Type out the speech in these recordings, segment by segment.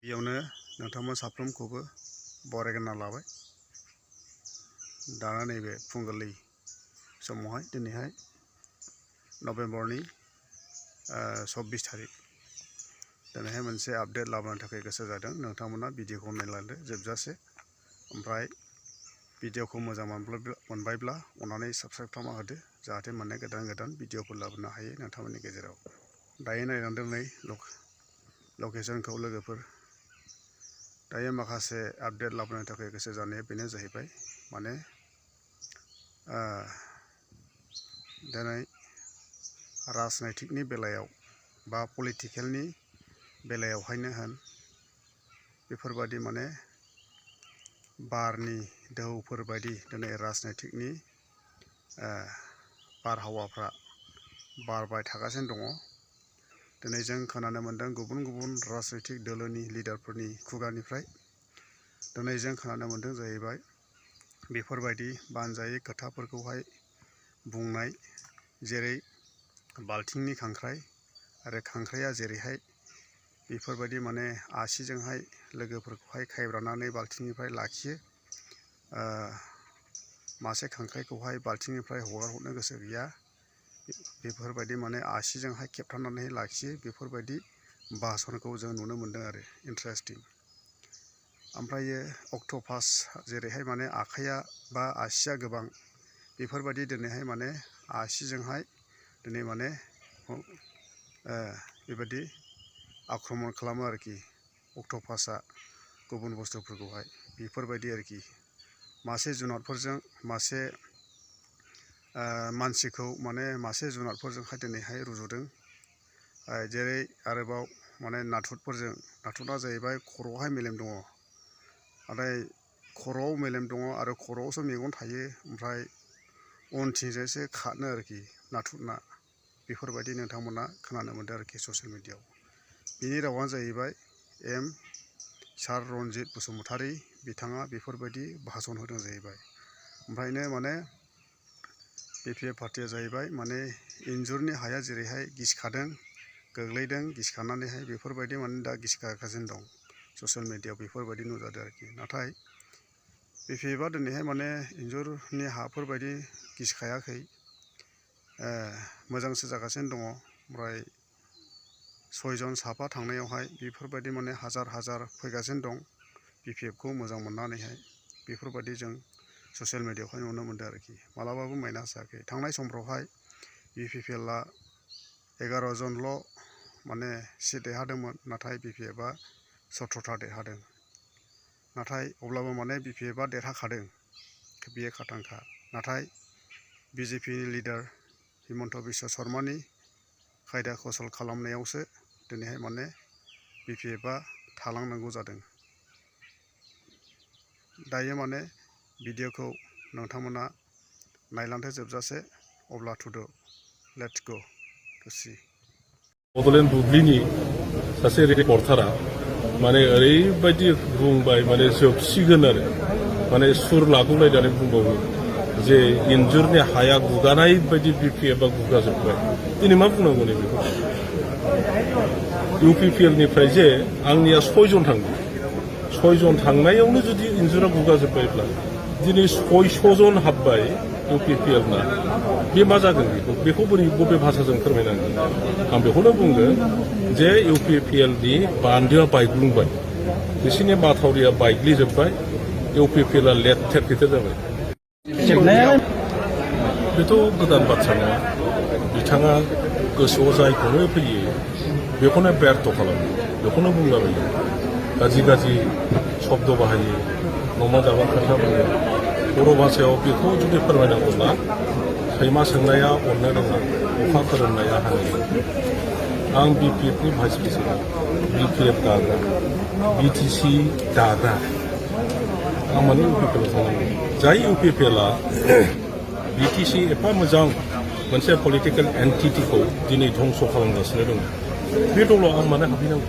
बेयावनो नोंथांमोन साफ्रोमखौबो बरायग्रोना लाबाय। दाना नैबे फुंगोरलै समावहाय दिनैहाय नभेम्बरनि 24 तारिख दिनैहाय मोनसे आपडेट लाबोनो थाखाय गोसो जादों। नोंथांमोना भिडिअखौ नायलांदो जोबजासे। ओमफ्राय भिडिअखौ मोजां मोनबायब्ला अन्नानै साबस्क्राइब खालामना होदो, जाहाथे माने गोदान गोदान भिडिअफोर लाबोनो हायो नोंथांमोननि गेजेराव। दायो नायलांदों नै लकेसनखौ लोगोफोर। दायो माखासे आपडेट लाबोनो थाखाय गोसो जानाया बेनो जाहैबाय, माने दिनै राजनैतिकनि बेलायाव बा पलिटिकेलनि बेलायावहायनो होन, बेफोरबादि माने बारनि दोहौफोर बायदि दिनै राजनैतिकनि बारहावाफ्रा बारबाय थागासिनो दङ। दिनै जों खोनानो मोन्दों गुबुन गुबुन राजनैतिक दोलोनि लिडारफोरनि खुगानिफ्राय। दिनै जों खोनानो मोन्दों जाहैबाय बेफोरबायदि बानजायै खोथाफोरखौहाय बुंनाय, जेरै बाल्थिंनि खांख्राइ आरो खांख्राइया जेरैहाय बेफोरबायदि माने आसिजोंहाय लोगोफोरखौहाय खायब्रानानै बाल्थिंनिफ्राय लाखियो, मासे खांख्राइखौहाय बाल्थिंनिफ्राय हगारहरनो गोसो गैया, बेफोरबायदि माने आसिजोंहाय खेबथानानै लाखियो, बेफोरबायदि भाषणखौ जों नुनो मोन्दों आरो इन्टारेस्टिं। ओमफ्रायो अक्ट'पास जेरैहाय माने आखाइया बा आसिया गोबां, बेफोरबायदि दिनैहाय माने आसिजोंहाय दिनै माने बेबायदि आक्रमन खालामो आरोखि अक्ट'पासआ गुबुन बुस्थुफोरखौहाय। बेफोरबायदि आरोखि मासे जुनादफोरजों मासे मानसिखौ माने मासे जुनादफोरजोंहाय दिनैहाय रुजुदों। जेरै आरोबाव माने नाथुरफोरजों, नाथुरा जाहैबाय खर'आवहाय मेलेम दङ, नाथाय खर'आव मेलेम दङ आरो खर'आवसो मेगन थायो, ओमफ्राय उनथिंजायसो खारो आरोखि नाथुरना। बेफोरबायदि नोंथांमोना खोनानो मोन्दों आरोखि ससियेल मिडियायाव। बिनि रावानो जाहैबाय एम सार रन्जित बसुमतारी, बिथाङा बेफोरबायदि भाषण होदों जाहैबाय। ओमफ्रायनो माने बिपिएफ पार्टिया जाहैबाय माने इन्जुरनि हाया जेरैहाय गिसिखादों, गोग्लैदों, गिसिखानानैहाय बेफोरबायदि माने दा गिसिखागासिनो दं ससियेल मिडियायाव, बेफोरबायदि नुजादों आरोखि। नाथाय बिपिएफआ दिनैहाय माने इन्जुरनि हाफोरबायदि गिसिखायाखै, मोजांसो जागासिनो दङ। ओमफ्राय 6 जन साफा थांनायावहाय बेफोरबायदि माने हाजार हाजार फैगासिनो दं बिपिएफखौ मोजां मोननानैहाय। बेफोरबायदि जों ससियेल मिडियायावहाय नुनो मोन्दों आरोखि। मालाबाबो माइनास जायाखै। थांनाय समफ्रावहाय बिपिएफआ 11 जनल' माने सिट देरहादोंमोन, नाथाय बिपिएफआ 17था देरहादों। नाथाय अब्लाबो माने बिपिएफआ देरहाखादों, बियो खाथांखा। नाथाय बिजेपिनि लिडार हिमन्त बिश्व शर्मानि खायदा कौसल खालामनायावसो दिनैहाय माने बिपिएफआ थालांनांगौ जादों। दायो माने भिडिअखौ नोंथांमोना नायलांदो जोबजासे। अब्ला थुदो, let's go to see. Bodoland बुब्लिनि सासे रिपर्टारा माने ओरैबायदि बुंबाय, माने जोबसिगोन आरो माने सुर लाखुलायनानै बुंबावो जे इन्जुरनि हाया गुगानाय बायदि बिपिएफआ गुगाजोब्बाय। दिनै मा बुंनांगौ नै बेखौ? इउपिपिएलनिफ्राय जे आंनिया 6 जन थांदों, 6 जन थांनायावनो जुदि इन्जुरा गुगाजोब्बायब्ला दिनै 600 जन हाबबाय इउपिपिएलना, बे मा जागोन? बेखौ बोरै बबे भाषाजों फोरमायनांगोन? आं बेखौनो बुंगोन जे इउपिपिएलनि बान्दोआ बायग्लुंबाय, बिसोरनि माथावरिया बायग्लिजोब्बाय, इउपिपिएलआ लेथेर फेथेर जाबाय। बेथ' गोदान बाथ्रा नङा। बिथाङा गोसोआव जायखौनो फैयो बेखौनो बेर्थ खालामो, बेखौनो बुंलाबायो, गाज्रि गाज्रि शब्द बाहायो, नमा दाबा खोथा बुङो। बर' भाषायाव बेखौ जुदि फोरमायनांगौब्ला सैमा सोंनाया अननो रोङा, अखा खोरोमनाया हानो रोङा। आं बिपिएफनि भाइस प्रेसिडेन्ट, बिपिएफ दाग्रा, बिटिसि दाग्रा। आं माने इउपिपिएलआव थांनांगौ। जाय इउपिपिएलआ बिटिसि एफा मोजां मोनसे पलिटिकेल एन्टिटिखौ दिनै धंस' खालामगासिनो दङ, बे दलाव आं मानो हाबहैनांगौ?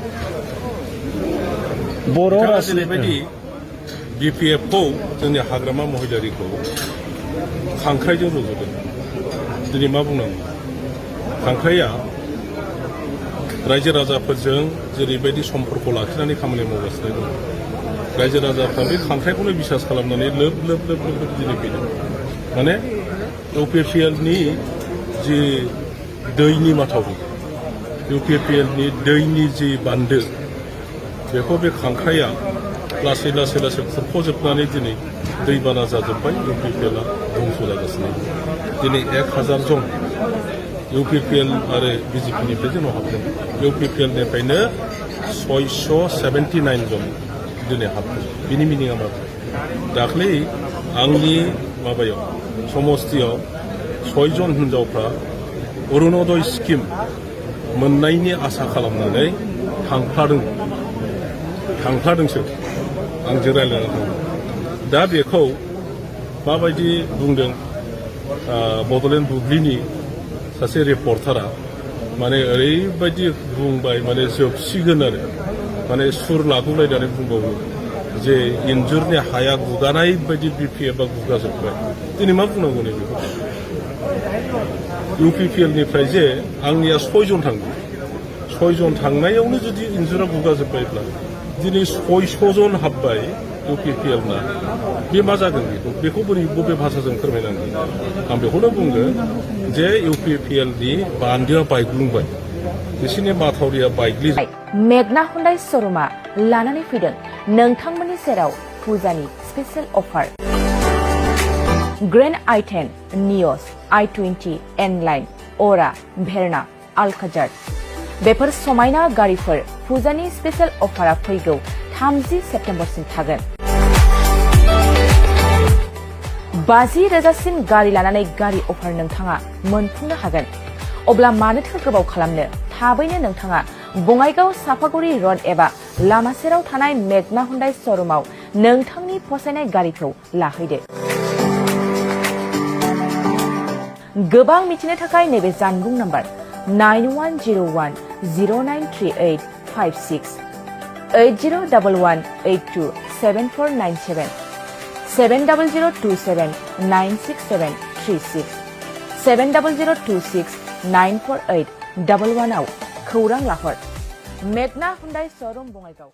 बिथाङा जेरैबायदि बिपिएफखौ, जोंनि हाग्रामा महिलारिखौ खांख्राइजों रुजुदों, दिनै मा बुंनांगौ? खांख्राइया रायजो राजाफोरजों जेरैबायदि सम्पर्क लाखिनानै खामानि मावगासिनो दं रायजो राजाफ्रा बे खांख्राइखौनो बिसास खालामनानै लोब लोब लोब लोब दिनै फैदों माने इउपिपिएलनि जि दैनि माथावरि इउपिपिएलनि दैनि जि बान्दो बेखौ बे खांख्राइया लासै लासै लासै खुरख'जोबनानै दिनै दैबाना जाजोब्बाय इउपिपिएलआ धंस' जागासिनो दिनै 1000 जन इउपिपिएल आरो बिजेपिनिफ्राय जोंनाव हाबदों इउपिपिएलनिफ्रायनो 679 जन दिनै हाबदों बिनि मिनिङा मा दाख्लै आंनि माबायाव समस्तियाव 6 जन हिनजावफ्रा अरुणोदय स्किम मोननायनि आसा खालामनानै थांफ्लादोंसो आंजों रायज्लायना थांदों दा बेखौ माबायदि बुंदों बड'लेण्ड बुब्लिनि सासे रिपर्टारा माने ओरैबायदि बुंबाय माने जोबसिगोन आरो माने सुर लाबोलायनानै बुंबावो जे इन्जुरनि हाया गुगानाय बायदि बिपिएफआ गुगाजोब्बाय दिनै मा बुंनांगौ नै बेखौ इउपिपिएलनिफ्राय जे आंनिया 6 जन थांदों 6 जन थांनायावनो जुदि इन्जुरा गुगाजोब्बायब्ला दिनै 600 जन हाबबाय इउपिपिएलना बे मा जागोन बेखौ बोरै बबे भाषाजों फोरमायनांगोन आं बेखौनो बुंगोन जे इउपिपिएलनि बान्दोआ बायग्लुंबाय बिसोरनि माथावरिया बायग्लि मेगना हुन्डाइ श'रुमा लानानै फैदों नोंथांमोननि सेराव फुजानि स्पेशल अफार ग्रेन्ड i10 नियस i20 N-लाइन अरा भेरना आलकाजार बेफोर समायना गारिफोर फुजानि स्पेशल अफारा फैगौ 30 सेप्तेम्बरसिम थागोन 50,000सिम गारि लानानै गारि अफार नोंथाङा मोनफुंनो हागोन अब्ला मानोथो गोबाव खालामनो थाबैनो नोंथाङा बङाइगाव साफागुरि रड एबा लामा सेराव थानाय मेगना हुन्डाइ श'रुमाव नोंथांनि फसायनाय गारिखौ लाहैदो गोबां मिथिनो थाखाय नैबे जानबुं नाम्बार 9101093856 8011827497 700279673 70026948111 आव खौरां लाहर मेगना हुन्डाइ श'रुम बङाइगाव